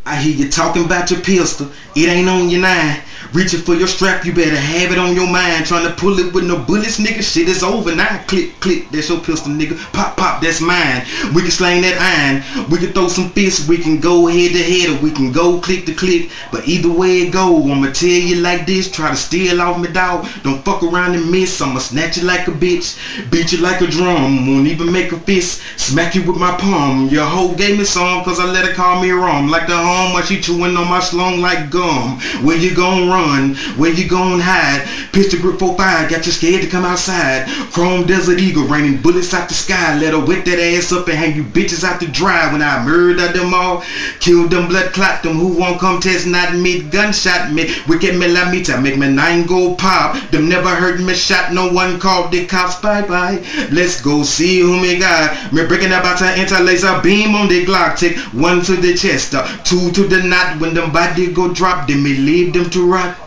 I hear you talking about your pistol, it ain't on your nine. Reaching for your strap, you better have it on your mind. Trying to pull it with no bullets, nigga, shit is over now. Click, click, that's your pistol, nigga. Pop, pop, that's mine. We can slang that iron, we can throw some fists, we can go head to head, or we can go click to click. But either way it go, I'ma tell you like this, try to steal off me, dog. Don't fuck around and miss, I'ma snatch you like a bitch, beat you like a drum, won't even make a fist, smack you with my palm. Your hoe gave me some, cause I let her call me wrong. Like the home while she chewing on my slung like gum. Where you gon' run? Where you gon' hide? Pistol grip 4-5, got you scared to come outside. Chrome Desert Eagle, raining bullets out the sky. Let her wet that ass up and hang you bitches out the dry. When I murder them all, kill them, blood clot them. Who won't come test, not me, gunshot me. Wicked me la meter, make me 9 go pop. Them never heard me shot, no one called the cops. Bye bye, let's go see who me got. Me breaking about to interlaser beam on the Glock. Take 1 to the chest, 2 to the knot. When them body go drop, then me leave them to rot.